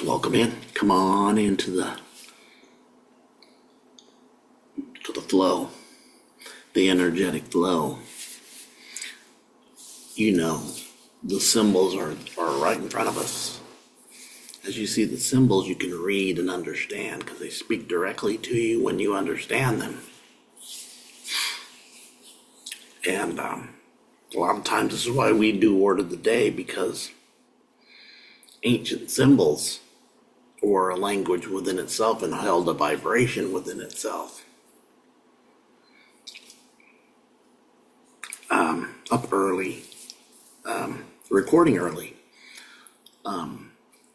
Welcome in. Come on into the flow, the energetic flow. You know, the symbols are right in front of us. As you see the symbols, you can read and understand because they speak directly to you when you understand them. And a lot of times this is why we do Word of the Day, because ancient symbols or a language within itself and held a vibration within itself. Up early, recording early,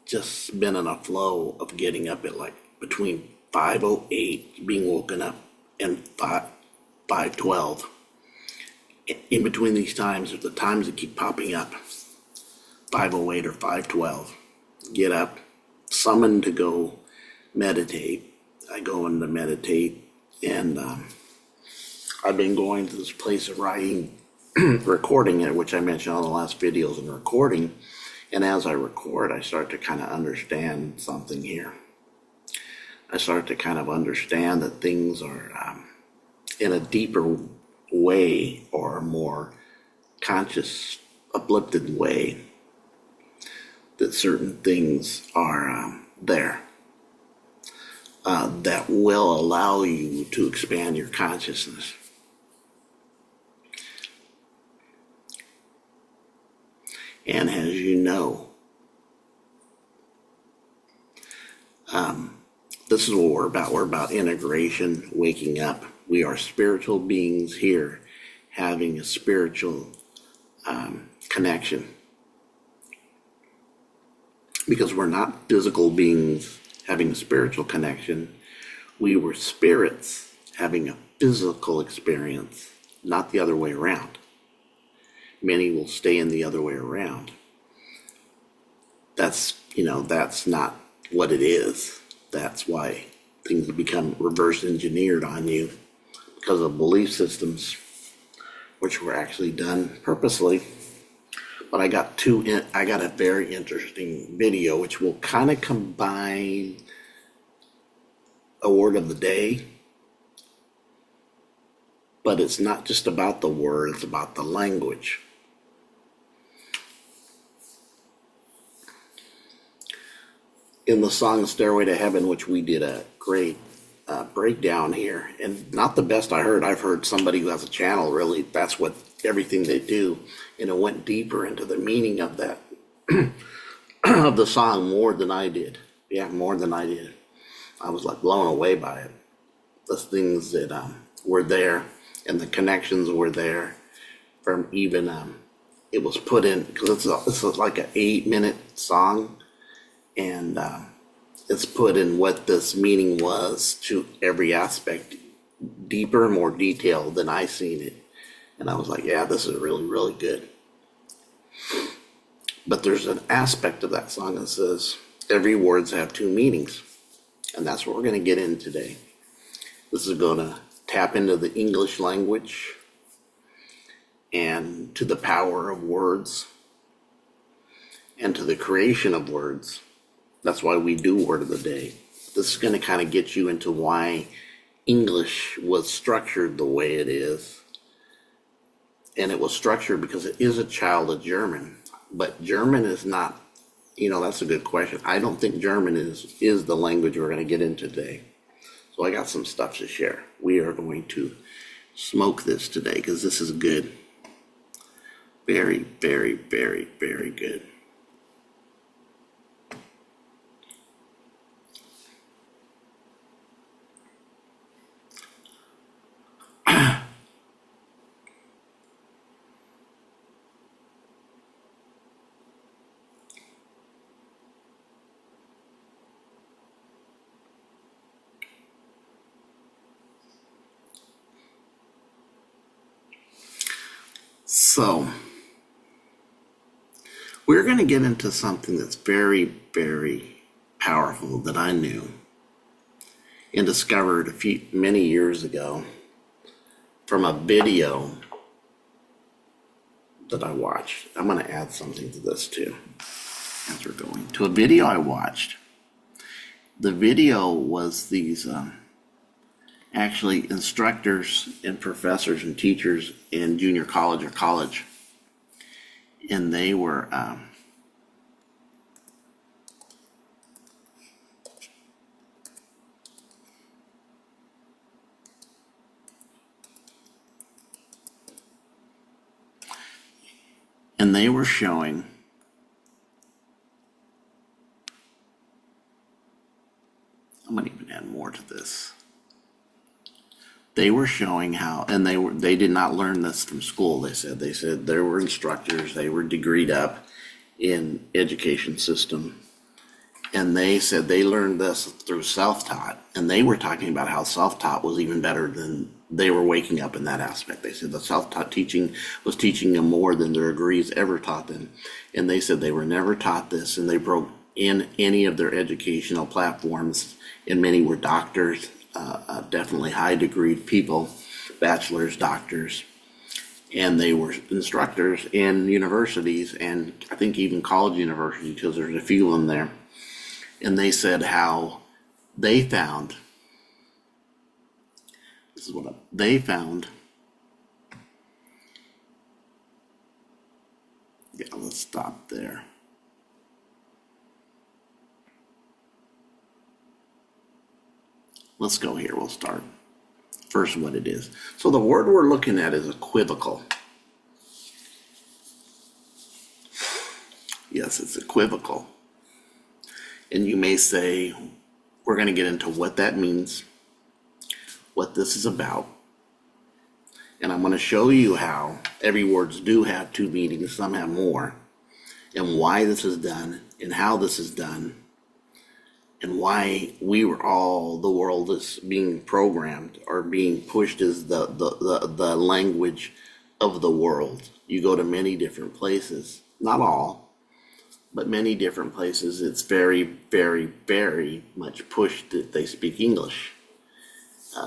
just been in a flow of getting up at like between 5:08, being woken up, and 5:12. In between these times are the times that keep popping up. 5:08 or 5:12. Get up, summon to go meditate. I go in to meditate, and I've been going to this place of writing, recording it, which I mentioned on the last videos, and recording. And as I record, I start to kind of understand something here. I start to kind of understand that things are in a deeper way, or a more conscious, uplifted way, that certain things are there that will allow you to expand your consciousness. And as you know, this is what we're about. We're about integration, waking up. We are spiritual beings here having a spiritual connection. Because we're not physical beings having a spiritual connection. We were spirits having a physical experience, not the other way around. Many will stay in the other way around. That's not what it is. That's why things have become reverse engineered on you because of belief systems, which were actually done purposely. But I got a very interesting video which will kind of combine a word of the day, but it's not just about the word, it's about the language. In the song Stairway to Heaven, which we did a great breakdown here, and not the best I heard. I've heard somebody who has a channel, really, that's what everything they do, and it went deeper into the meaning of that of the song more than I did. Yeah, more than I did. I was like blown away by it. The things that were there and the connections were there from even it was put in, because it's like an 8-minute song, and it's put in what this meaning was to every aspect, deeper, more detailed than I seen it. And I was like, yeah, this is really, really good. But there's an aspect of that song that says every words have two meanings. And that's what we're going to get in today. This is going to tap into the English language and to the power of words and to the creation of words. That's why we do Word of the Day. This is going to kind of get you into why English was structured the way it is. And it was structured because it is a child of German. But German is not, that's a good question. I don't think German is the language we're going to get into today. So I got some stuff to share. We are going to smoke this today because this is good. Very, very, very, very good. So, we're going to get into something that's very, very powerful that I knew and discovered many years ago from a video that I watched. I'm going to add something to this too as we're going to a video I watched. The video was these actually instructors and professors and teachers in junior college or college, and they were showing I'm gonna even add more to this. They were showing how, and they did not learn this from school. They said there were instructors, they were degreed up in education system, and they said they learned this through self-taught, and they were talking about how self-taught was even better than they were waking up in that aspect. They said the self-taught teaching was teaching them more than their degrees ever taught them, and they said they were never taught this, and they broke in any of their educational platforms, and many were doctors, definitely high degree people, bachelors, doctors, and they were instructors in universities, and I think even college universities, because there's a few of them there. And they said how they found, this is what they found. Yeah, let's stop there. Let's go here, we'll start. First, what it is. So the word we're looking at is equivocal. Yes, it's equivocal. And you may say, we're going to get into what that means, what this is about, and I'm going to show you how every words do have two meanings, some have more, and why this is done, and how this is done, and why the world is being programmed or being pushed as the language of the world. You go to many different places, not all, but many different places, it's very, very, very much pushed that they speak English.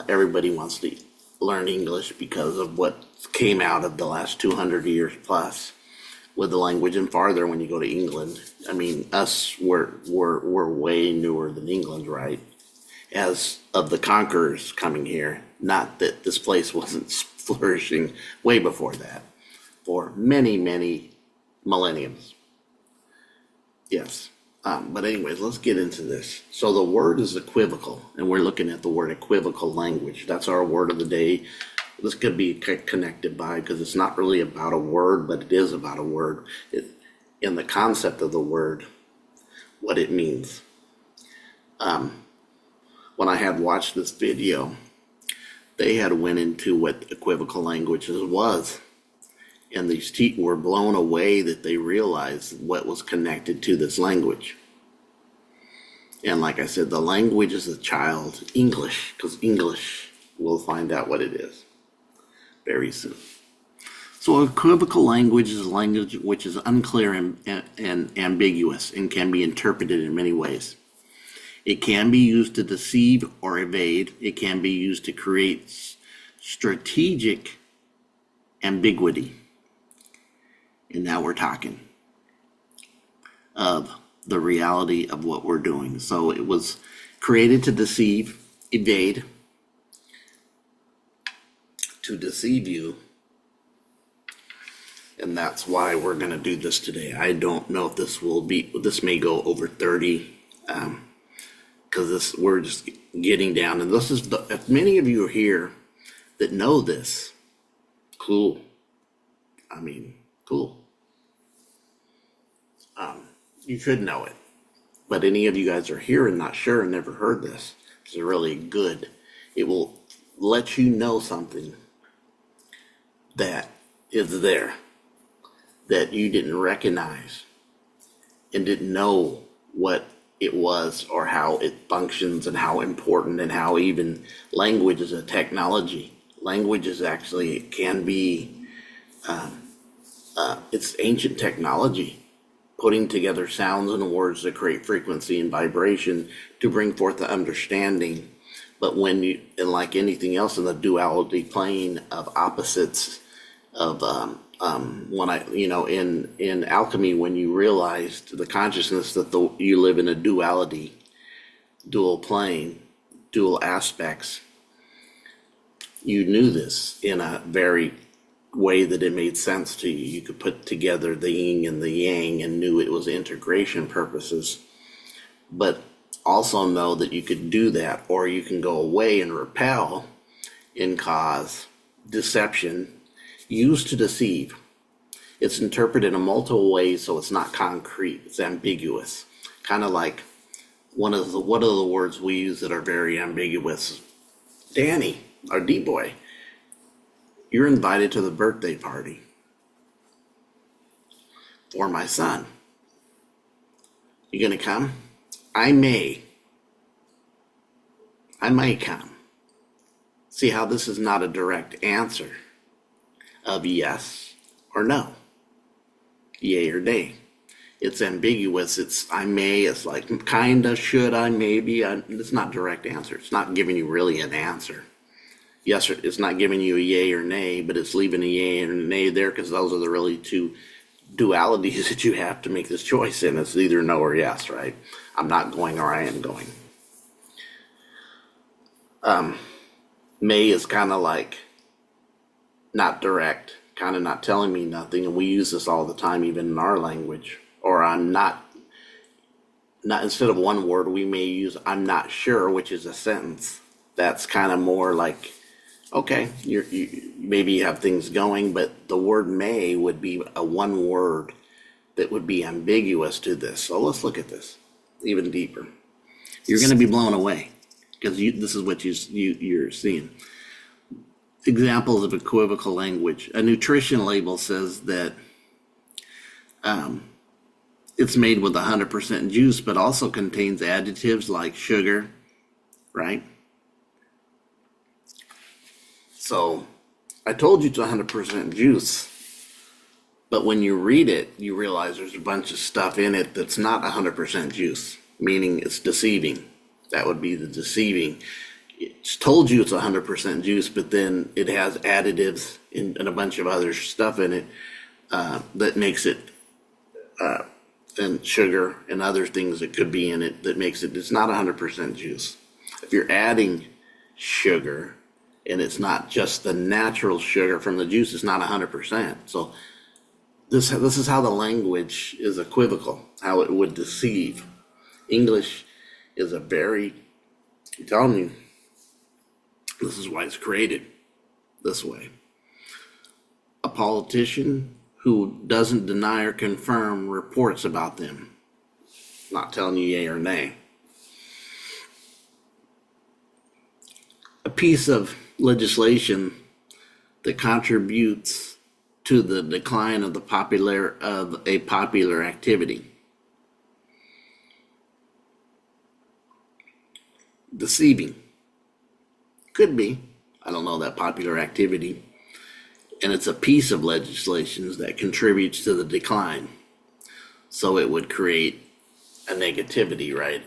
Everybody wants to learn English because of what came out of the last 200 years plus with the language, and farther when you go to England. I mean, we're way newer than England, right? As of the conquerors coming here, not that this place wasn't flourishing way before that, for many, many millenniums. Yes. But anyways, let's get into this. So the word is equivocal, and we're looking at the word equivocal language. That's our word of the day. This could be connected by, because it's not really about a word, but it is about a word. In the concept of the word, what it means. When I had watched this video, they had went into what equivocal languages was. And these were blown away that they realized what was connected to this language. And like I said, the language is a child, English, because English, we'll find out what it is very soon. So equivocal language is a language which is unclear and ambiguous and can be interpreted in many ways. It can be used to deceive or evade. It can be used to create strategic ambiguity. And now we're talking of the reality of what we're doing. So it was created to deceive, evade, to deceive you. And that's why we're going to do this today. I don't know if this may go over 30, because we're just getting down. And this is, if many of you are here that know this, cool. I mean, cool. You should know it, but any of you guys are here and not sure and never heard this, it's really good. It will let you know something that is there that you didn't recognize and didn't know what it was or how it functions and how important, and how even language is a technology. Language is actually, it can be, it's ancient technology, putting together sounds and words that create frequency and vibration to bring forth the understanding. But when you, and like anything else in the duality plane of opposites of, in alchemy, when you realized the consciousness that you live in a duality, dual plane, dual aspects, you knew this in a very way that it made sense to you. You could put together the yin and the yang and knew it was integration purposes. But also know that you could do that, or you can go away and repel and cause deception, used to deceive. It's interpreted in multiple ways, so it's not concrete, it's ambiguous. Kind of like one of the words we use that are very ambiguous. Danny, our D-boy, you're invited to the birthday party for my son. You gonna come? I may come. See how this is not a direct answer of yes or no, yay or nay. It's ambiguous. It's I may. It's like kinda, should I, maybe. It's not direct answer. It's not giving you really an answer. Yes, it's not giving you a yay or nay, but it's leaving a yay and a nay there because those are the really two dualities that you have to make this choice in. It's either no or yes, right? I'm not going or I am going. May is kind of like not direct, kind of not telling me nothing, and we use this all the time, even in our language. Or I'm not instead of one word, we may use I'm not sure, which is a sentence. That's kind of more like, okay, you maybe you have things going, but the word may would be a one word that would be ambiguous to this. So let's look at this even deeper. You're going to be blown away because this is what you're seeing. Examples of equivocal language. A nutrition label says that it's made with 100% juice, but also contains additives like sugar, right? So I told you it's 100% juice, but when you read it, you realize there's a bunch of stuff in it that's not 100% juice, meaning it's deceiving. That would be the deceiving. It's told you it's 100% juice, but then it has additives and a bunch of other stuff in it that makes it, and sugar and other things that could be in it that makes it's not 100% juice. If you're adding sugar and it's not just the natural sugar from the juice, it's not 100%. So this is how the language is equivocal, how it would deceive. English is I'm telling you, this is why it's created this way. A politician who doesn't deny or confirm reports about them, not telling you yay or nay. A piece of legislation that contributes to the decline of a popular activity. Deceiving. Could be. I don't know that popular activity. And it's a piece of legislation that contributes to the decline. So it would create a negativity, right?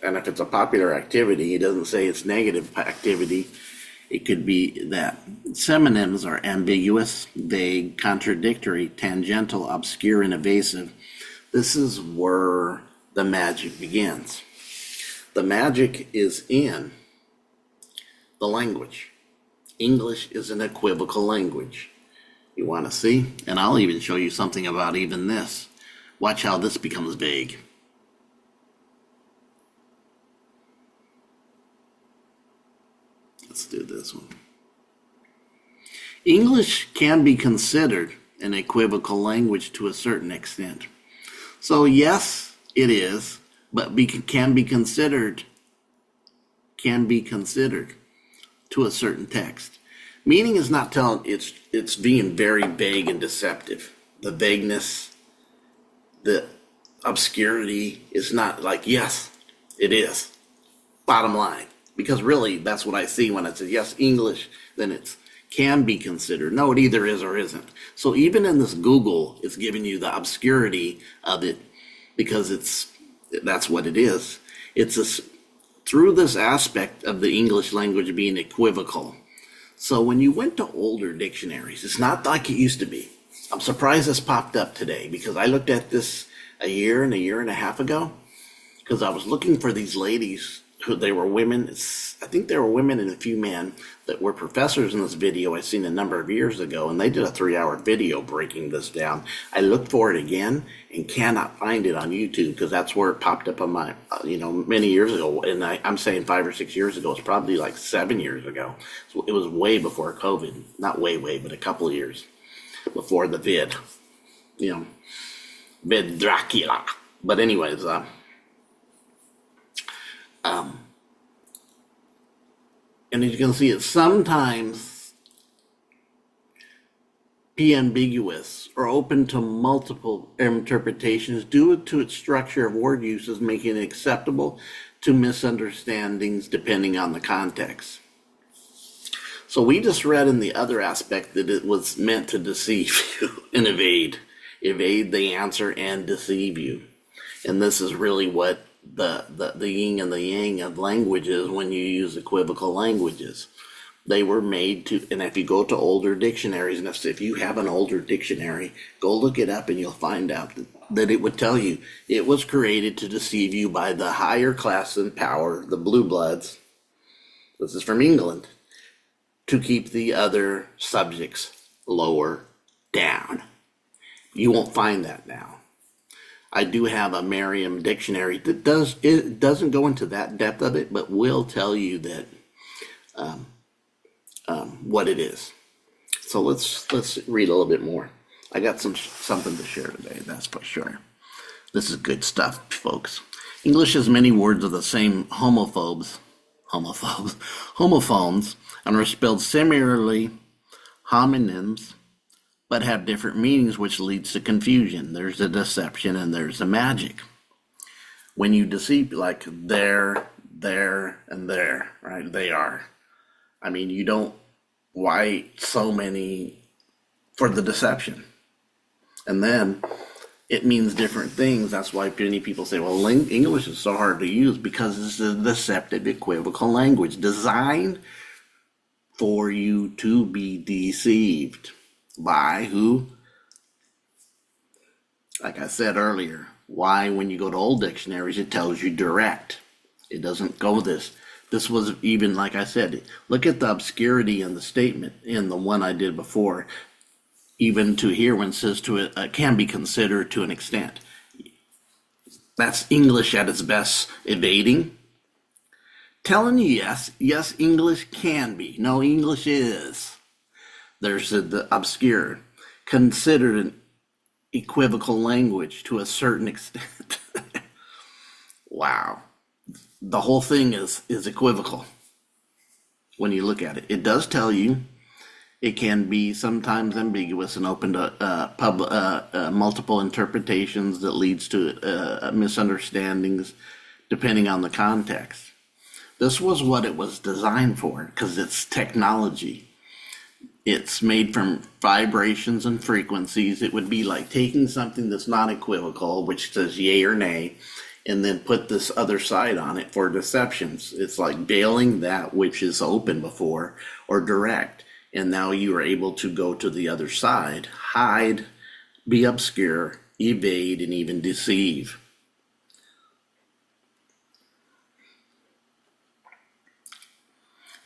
And if it's a popular activity, it doesn't say it's negative activity. It could be that. Synonyms are ambiguous, vague, contradictory, tangential, obscure, and evasive. This is where the magic begins. The magic is in the language. English is an equivocal language. You want to see? And I'll even show you something about even this. Watch how this becomes vague. Let's do this one. English can be considered an equivocal language to a certain extent. So yes, it is, but can be considered to a certain text. Meaning is not telling, it's being very vague and deceptive. The vagueness, the obscurity is not like, yes, it is. Bottom line. Because really, that's what I see when it says, yes, English, then it's can be considered. No, it either is or isn't. So even in this Google, it's giving you the obscurity of it because that's what it is. Through this aspect of the English language being equivocal. So when you went to older dictionaries, it's not like it used to be. I'm surprised this popped up today because I looked at this a year and a half ago because I was looking for these ladies who they were women. I think there were women and a few men that were professors in this video I seen a number of years ago, and they did a 3-hour video breaking this down. I looked for it again and cannot find it on YouTube because that's where it popped up on my, many years ago. And I'm saying 5 or 6 years ago. It's probably like 7 years ago. So it was way before COVID. Not way, but a couple of years before the vid. Vid Dracula. But anyways, and as you can see, it sometimes be ambiguous or open to multiple interpretations due to its structure of word uses, making it acceptable to misunderstandings depending on the context. So we just read in the other aspect that it was meant to deceive you and evade the answer and deceive you. And this is really what the yin and the yang of languages when you use equivocal languages. They were made to, and if you go to older dictionaries, and if you have an older dictionary, go look it up and you'll find out that it would tell you it was created to deceive you by the higher class in power, the blue bloods. This is from England, to keep the other subjects lower down. You won't find that now. I do have a Merriam dictionary that doesn't go into that depth of it, but will tell you that what it is. So let's read a little bit more. I got something to share today, that's for sure. This is good stuff, folks. English has many words of the same homophones, and are spelled similarly homonyms, but have different meanings, which leads to confusion. There's a deception and there's a magic. When you deceive, like there, and there, right? They are. I mean, you don't, why so many for the deception? And then it means different things. That's why many people say, well, English is so hard to use because it's a deceptive, equivocal language designed for you to be deceived. By who? Like I said earlier, why when you go to old dictionaries, it tells you direct. It doesn't go this. This was even, like I said, look at the obscurity in the statement in the one I did before, even to here when it says to it can be considered to an extent. That's English at its best, evading. Telling you yes, English can be. No, English is. There's the obscure, considered an equivocal language to a certain extent. Wow. The whole thing is equivocal when you look at it. It does tell you it can be sometimes ambiguous and open to multiple interpretations that leads to misunderstandings depending on the context. This was what it was designed for because it's technology. It's made from vibrations and frequencies. It would be like taking something that's not equivocal, which says yay or nay, and then put this other side on it for deceptions. It's like veiling that which is open before or direct. And now you are able to go to the other side, hide, be obscure, evade, and even deceive.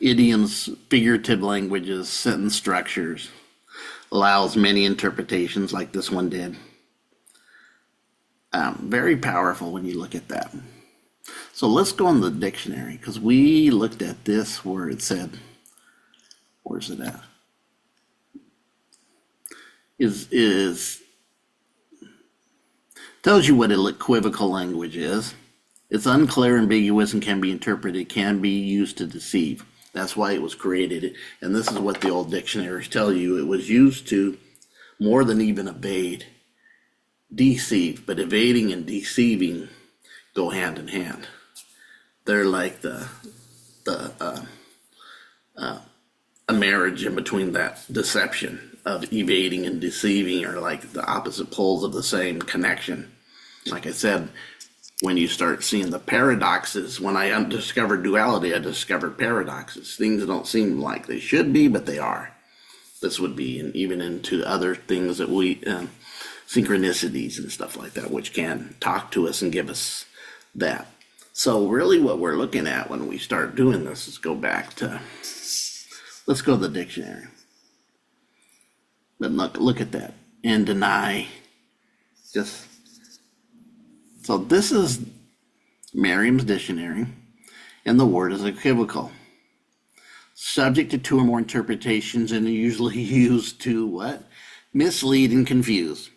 Idioms, figurative languages, sentence structures, allows many interpretations like this one did. Very powerful when you look at that. So let's go in the dictionary because we looked at this where it said, where's it at? Tells you what an equivocal language is. It's unclear, ambiguous, and can be interpreted, can be used to deceive. That's why it was created. And this is what the old dictionaries tell you. It was used to more than even evade, deceive. But evading and deceiving go hand in hand. They're like a marriage in between that deception of evading and deceiving are like the opposite poles of the same connection. Like I said, when you start seeing the paradoxes, when I discovered duality, I discovered paradoxes. Things don't seem like they should be, but they are. This would be, and even into other things that we, synchronicities and stuff like that, which can talk to us and give us that. So really what we're looking at when we start doing this is let's go to the dictionary. But look at that. And deny. So this is Merriam's dictionary, and the word is equivocal. Subject to two or more interpretations and usually used to what? Mislead and confuse.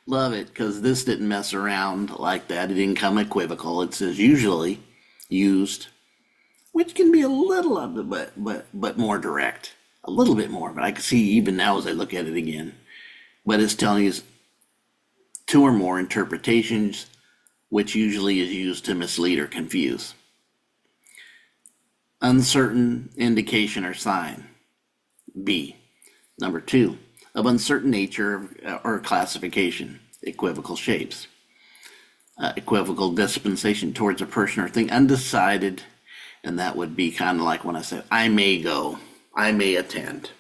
Love it, because this didn't mess around like that. It didn't come equivocal. It says usually used, which can be a little of it, but more direct. A little bit more, but I can see even now as I look at it again. But it's telling you two or more interpretations, which usually is used to mislead or confuse. Uncertain indication or sign. B. Number 2, of uncertain nature or classification. Equivocal shapes. Equivocal dispensation towards a person or thing. Undecided, and that would be kind of like when I said, I may go, I may attend,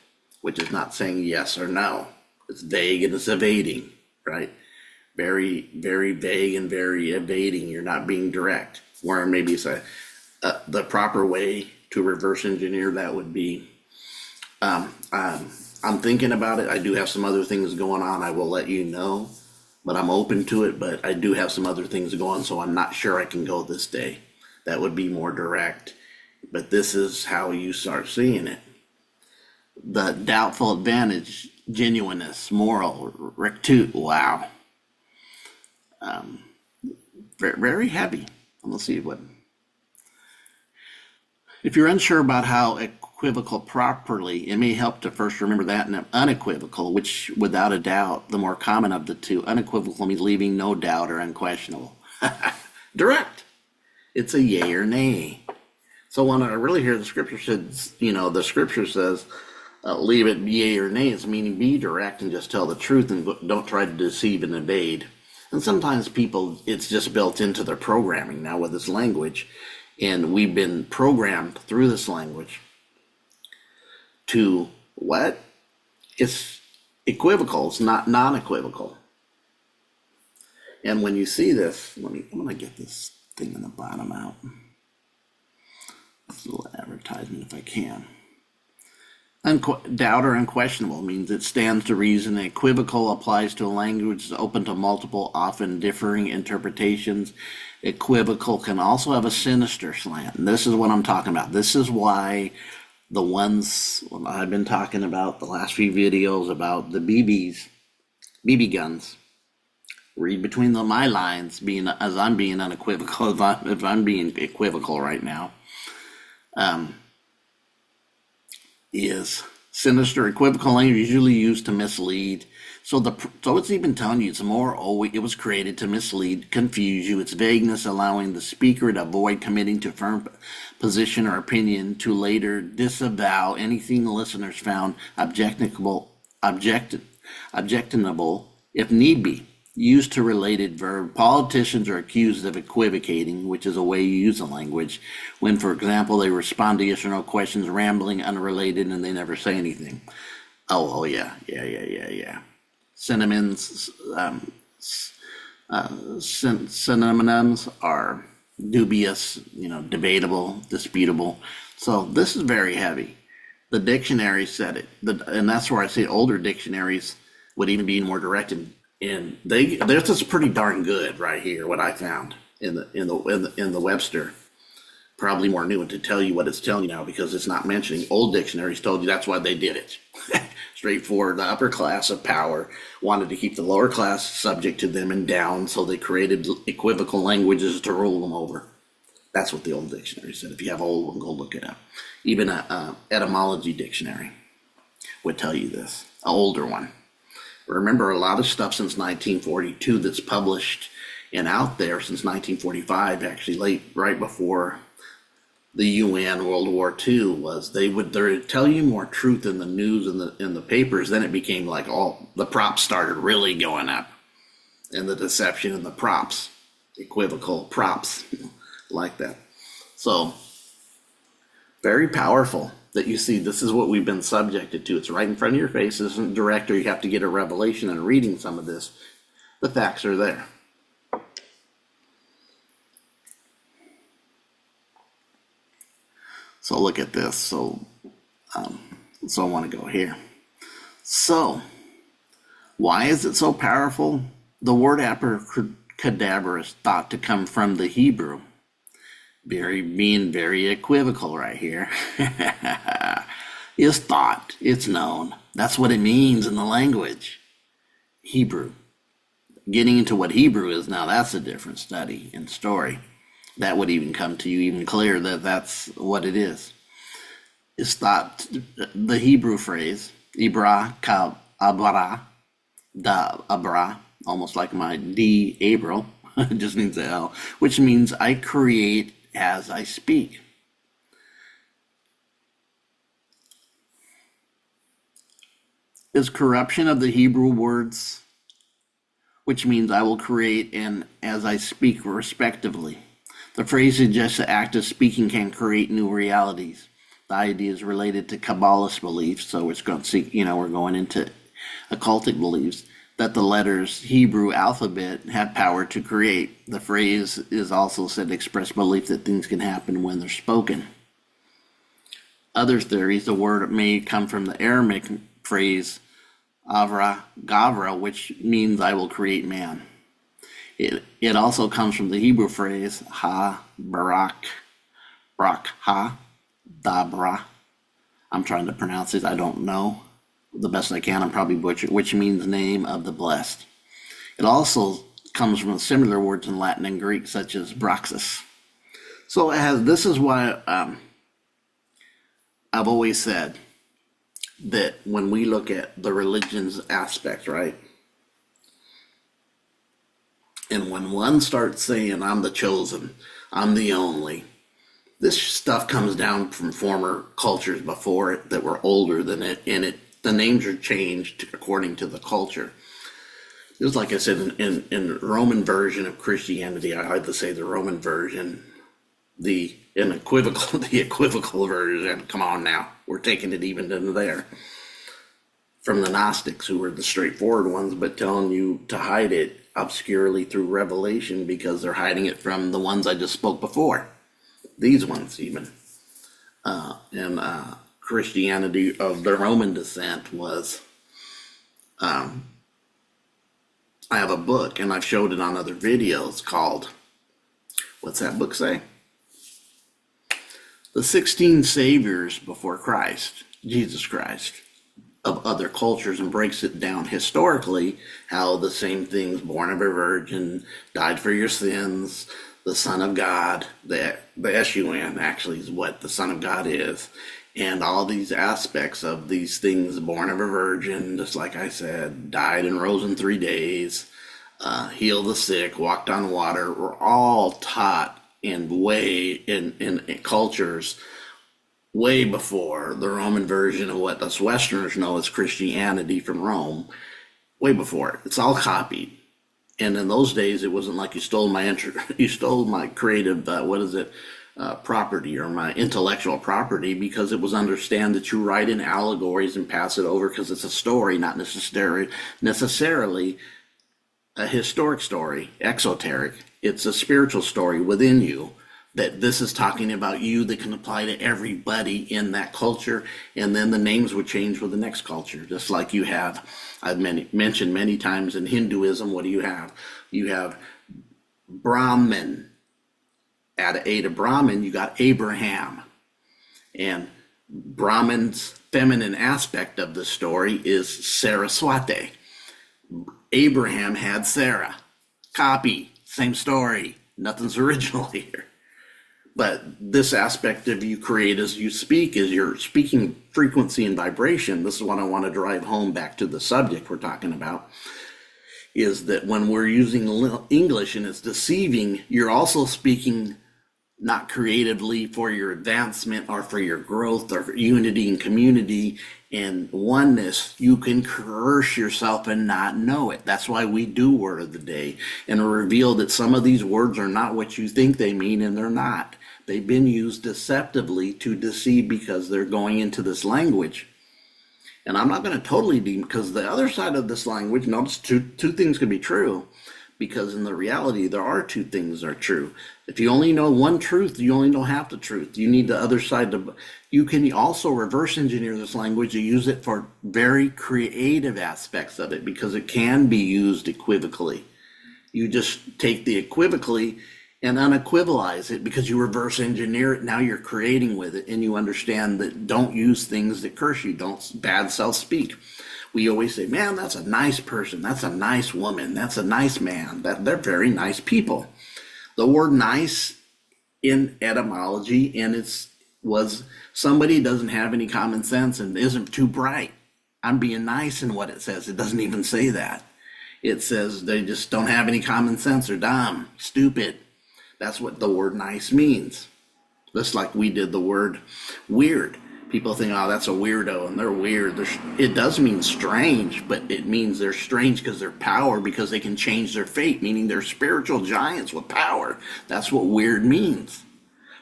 which is not saying yes or no. It's vague and it's evading, right? Very, very vague and very evading. You're not being direct. Where maybe say the proper way to reverse engineer that would be, I'm thinking about it. I do have some other things going on. I will let you know, but I'm open to it. But I do have some other things going, so I'm not sure I can go this day. That would be more direct. But this is how you start seeing it. The doubtful advantage, genuineness, moral, rectitude. Wow. Very, very heavy. Let's see what. If you're unsure about how equivocal properly, it may help to first remember that and unequivocal, which without a doubt, the more common of the two. Unequivocal means leaving no doubt or unquestionable. Direct. It's a yay or nay. So when I really hear the scripture says, the scripture says, leave it yay or nay, it's meaning be direct and just tell the truth and don't try to deceive and evade. And sometimes people, it's just built into their programming now with this language. And we've been programmed through this language to what? It's equivocal, it's not non-equivocal. And when you see this, I'm going to get this thing in the bottom out. This little advertisement if I can. Doubt or unquestionable means it stands to reason. Equivocal applies to a language that's open to multiple, often differing interpretations. Equivocal can also have a sinister slant. And this is what I'm talking about. This is why the ones I've been talking about the last few videos about the BB guns. Read between my lines, as I'm being unequivocal, if I'm being equivocal right now. Is sinister, equivocal language usually used to mislead. So it's even telling you it was created to mislead, confuse you. It's vagueness, allowing the speaker to avoid committing to firm position or opinion, to later disavow anything the listeners found objectionable if need be. Used to related verb. Politicians are accused of equivocating, which is a way you use the language, when, for example, they respond to yes or no questions, rambling, unrelated, and they never say anything. Oh yeah. Synonyms, synonyms are dubious, debatable, disputable. So this is very heavy. The dictionary said it, and that's where I say older dictionaries would even be more directed. And this is pretty darn good right here. What I found in the Webster, probably more new, and to tell you what it's telling you now, because it's not mentioning. Old dictionaries told you that's why they did it. Straightforward. The upper class of power wanted to keep the lower class subject to them and down, so they created equivocal languages to rule them over. That's what the old dictionary said. If you have an old one, go look it up. Even a etymology dictionary would tell you this. An older one. Remember, a lot of stuff since 1942 that's published and out there since 1945, actually right before the UN, World War II, was they would tell you more truth in the news and in the papers. Then it became like all the props started really going up, and the deception and the props, equivocal props like that. So very powerful. That you see, this is what we've been subjected to. It's right in front of your face. This isn't direct, or you have to get a revelation and reading some of this. The facts are there. So look at this. So I want to go here. So why is it so powerful? The word abracadabra is thought to come from the Hebrew. Being very equivocal right here. Is thought. It's known. That's what it means in the language. Hebrew. Getting into what Hebrew is now, that's a different study and story. That would even come to you even clearer that that's what it is. It's thought, the Hebrew phrase, Ibra ka abra, da abra, almost like my D, April, it just means the L, which means I create as I speak. Is corruption of the Hebrew words, which means I will create and as I speak respectively. The phrase suggests the act of speaking can create new realities. The idea is related to Kabbalist beliefs, so it's going to see, we're going into occultic beliefs, that the letters Hebrew alphabet have power to create. The phrase is also said to express belief that things can happen when they're spoken. Other theories, the word may come from the Aramaic phrase Avra Gavra, which means I will create man. It also comes from the Hebrew phrase Ha Barak Ha Dabra. I'm trying to pronounce it. I don't know. The best I can. I'm probably butchered, which means name of the blessed. It also comes from similar words in Latin and Greek, such as Braxis. So this is why I've always said that when we look at the religion's aspect, right? And when one starts saying, I'm the chosen, I'm the only, this stuff comes down from former cultures before it that were older than it, and the names are changed according to the culture. Just like I said, in the Roman version of Christianity, I like to say the Roman version, the equivocal version, come on now, we're taking it even into there, from the Gnostics, who were the straightforward ones, but telling you to hide it obscurely through revelation because they're hiding it from the ones I just spoke before. These ones even. And Christianity of the Roman descent was, I have a book, and I've showed it on other videos, called, what's that book say? The 16 Saviors Before Christ, Jesus Christ, of other cultures, and breaks it down historically, how the same things, born of a virgin, died for your sins, the Son of God, the S-U-N actually is what the Son of God is, and all these aspects of these things, born of a virgin, just like I said, died and rose in 3 days, healed the sick, walked on water, were all taught in cultures way before the Roman version of what us Westerners know as Christianity from Rome, way before it. It's all copied. And in those days, it wasn't like you stole my creative, property, or my intellectual property, because it was understand that you write in allegories and pass it over because it's a story, not necessarily a historic story, exoteric. It's a spiritual story within you, that this is talking about you, that can apply to everybody in that culture, and then the names would change with the next culture. Just like you have, I've mentioned many times in Hinduism, what do you have? You have Brahman. Add A to Brahman, you got Abraham. And Brahman's feminine aspect of the story is Saraswati. Abraham had Sarah. Copy, same story. Nothing's original here. But this aspect of you create as you speak is your speaking frequency and vibration. This is what I want to drive home back to the subject we're talking about, is that when we're using English and it's deceiving, you're also speaking not creatively for your advancement or for your growth or for unity and community and oneness. You can curse yourself and not know it. That's why we do Word of the Day and reveal that some of these words are not what you think they mean, and they're not. They've been used deceptively to deceive because they're going into this language. And I'm not going to totally because the other side of this language, notice two things could be true, because in the reality, there are two things that are true. If you only know one truth, you only know half the truth. You need the other side to. You can also reverse engineer this language and use it for very creative aspects of it, because it can be used equivocally. You just take the equivocally and unequivalize it, because you reverse engineer it. Now you're creating with it, and you understand that don't use things that curse you. Don't bad self-speak. We always say, man, that's a nice person. That's a nice woman. That's a nice man. They're very nice people. The word nice in etymology, and was somebody doesn't have any common sense and isn't too bright. I'm being nice in what it says. It doesn't even say that. It says they just don't have any common sense, or dumb, stupid. That's what the word nice means. Just like we did the word weird. People think, oh, that's a weirdo, and they're weird. It does mean strange, but it means they're strange because they're power, because they can change their fate, meaning they're spiritual giants with power. That's what weird means.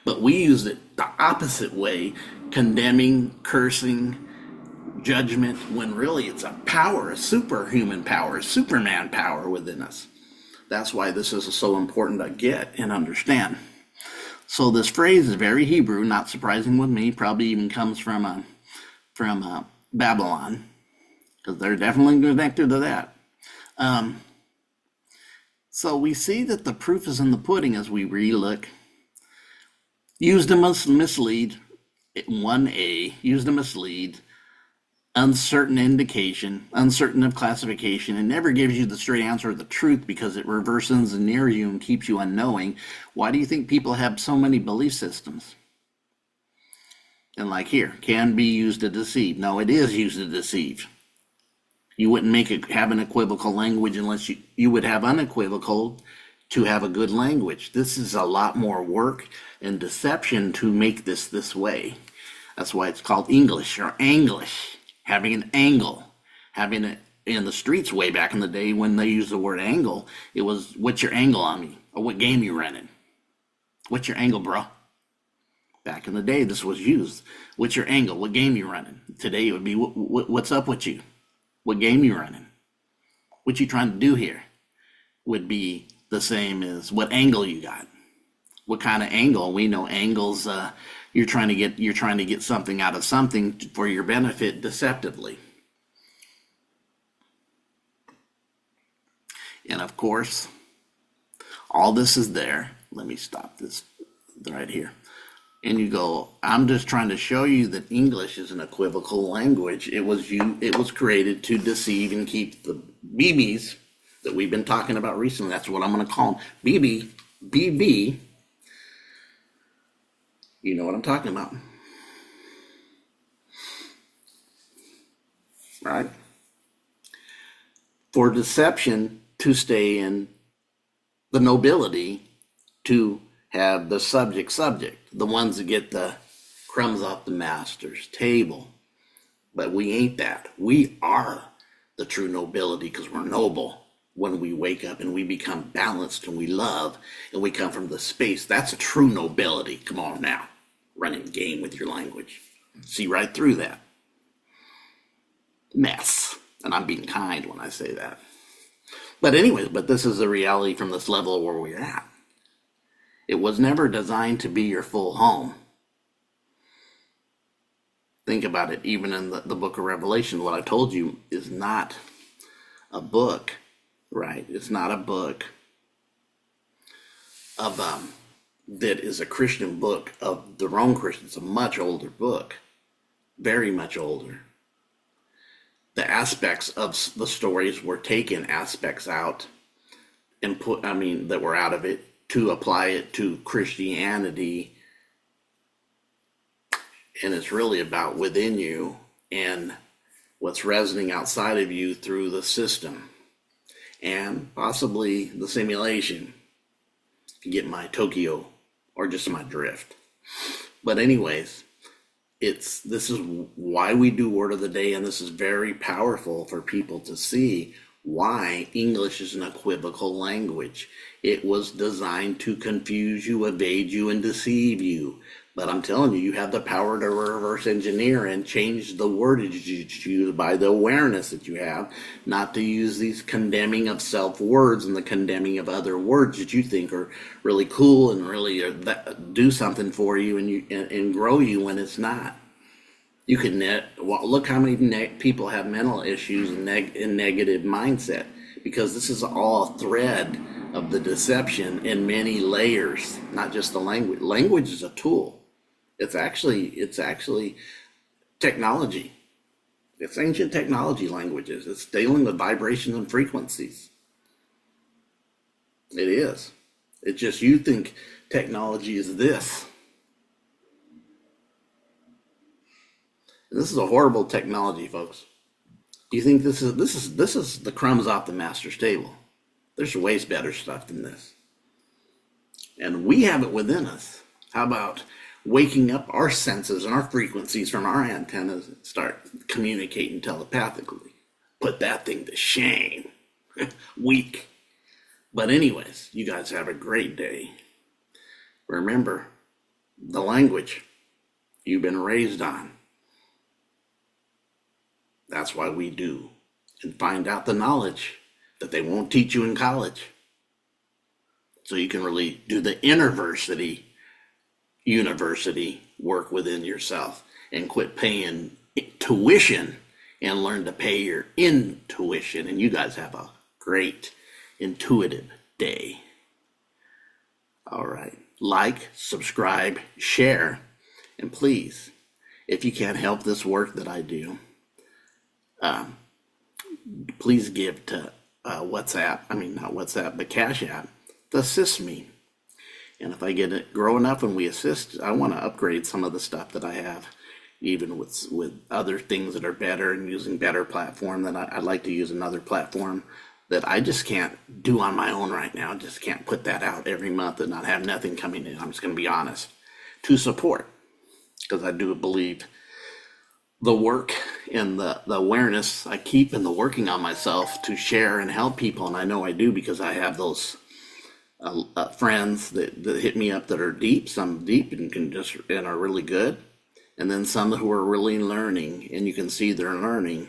But we use it the opposite way, condemning, cursing, judgment, when really it's a power, a superhuman power, a Superman power within us. That's why this is so important to get and understand. So this phrase is very Hebrew, not surprising with me. Probably even comes from Babylon, because they're definitely connected to that. So we see that the proof is in the pudding as we relook. Used to mislead, 1A, used to mislead, uncertain indication, uncertain of classification. It never gives you the straight answer or the truth, because it reverse engineers you and keeps you unknowing. Why do you think people have so many belief systems? And like here, can be used to deceive. No, it is used to deceive. You wouldn't have an equivocal language unless you would have unequivocal to have a good language. This is a lot more work and deception to make this way. That's why it's called English or Anglish. Having an angle, having it in the streets way back in the day when they used the word angle, it was, what's your angle on me? Or what game you running? What's your angle, bro? Back in the day, this was used. What's your angle? What game you running? Today it would be, what's up with you? What game you running? What you trying to do here? Would be the same as what angle you got. What kind of angle? We know angles, you're trying to get something out of something for your benefit deceptively. And of course, all this is there. Let me stop this right here. And you go, I'm just trying to show you that English is an equivocal language. It was created to deceive and keep the BBs that we've been talking about recently. That's what I'm going to call them. BB. You know what I'm talking about. Right? For deception to stay in the nobility, to have the subject, the ones that get the crumbs off the master's table. But we ain't that. We are the true nobility, because we're noble when we wake up and we become balanced and we love and we come from the space. That's true nobility. Come on now. Running game with your language. See right through that mess. And I'm being kind when I say that. But anyways, this is the reality from this level where we're at. It was never designed to be your full home. Think about it. Even in the book of Revelation, what I told you is not a book, right? It's not a book of that is a Christian book of the wrong Christians. It's a much older book, very much older. The aspects of the stories were taken aspects out and that were out of it to apply it to Christianity. And it's really about within you and what's resonating outside of you through the system and possibly the simulation. You get my Tokyo or just my drift. But anyways, this is why we do Word of the Day, and this is very powerful for people to see why English is an equivocal language. It was designed to confuse you, evade you, and deceive you. But I'm telling you, you have the power to reverse engineer and change the wordage you use by the awareness that you have, not to use these condemning of self words and the condemning of other words that you think are really cool and really do something for you and grow you when it's not. You can look how many people have mental issues and negative mindset, because this is all a thread of the deception in many layers, not just the language. Language is a tool. It's actually technology. It's ancient technology languages. It's dealing with vibrations and frequencies. It is. It's just you think technology is this. And this is a horrible technology, folks. You think this is the crumbs off the master's table? There's way better stuff than this. And we have it within us. How about waking up our senses and our frequencies from our antennas and start communicating telepathically? Put that thing to shame. Weak. But anyways, you guys have a great day. Remember, the language you've been raised on. That's why we do. And find out the knowledge that they won't teach you in college. So you can really do the university work within yourself and quit paying tuition and learn to pay your intuition. And you guys have a great intuitive day. All right. Like, subscribe, share, and please, if you can't help this work that I do, please give to Cash App to assist me. And if I get it grow enough and we assist, I want to upgrade some of the stuff that I have, even with other things that are better and using better platform. That I'd like to use another platform that I just can't do on my own right now. Just can't put that out every month and not have nothing coming in. I'm just going to be honest, to support, because I do believe the work and the awareness I keep and the working on myself to share and help people. And I know I do, because I have those friends that hit me up that are deep, some deep and are really good, and then some who are really learning, and you can see they're learning,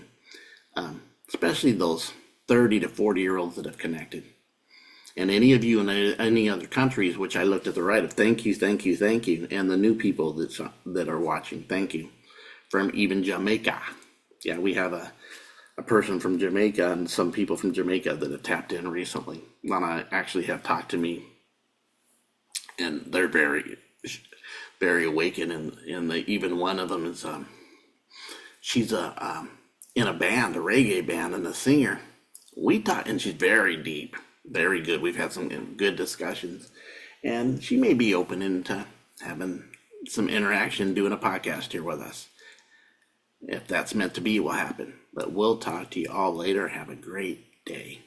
especially those 30 to 40-year-olds that have connected. And any of you in any other countries, which I looked at the right of, thank you, and the new people that are watching, thank you. From even Jamaica. Yeah, we have a person from Jamaica and some people from Jamaica that have tapped in recently. And I actually have talked to me, and they're very, very awakened. And even one of them is, she's in a band, a reggae band, and a singer. We talk, and she's very deep, very good. We've had some good discussions, and she may be open into having some interaction, doing a podcast here with us. If that's meant to be, will happen. But we'll talk to you all later. Have a great day.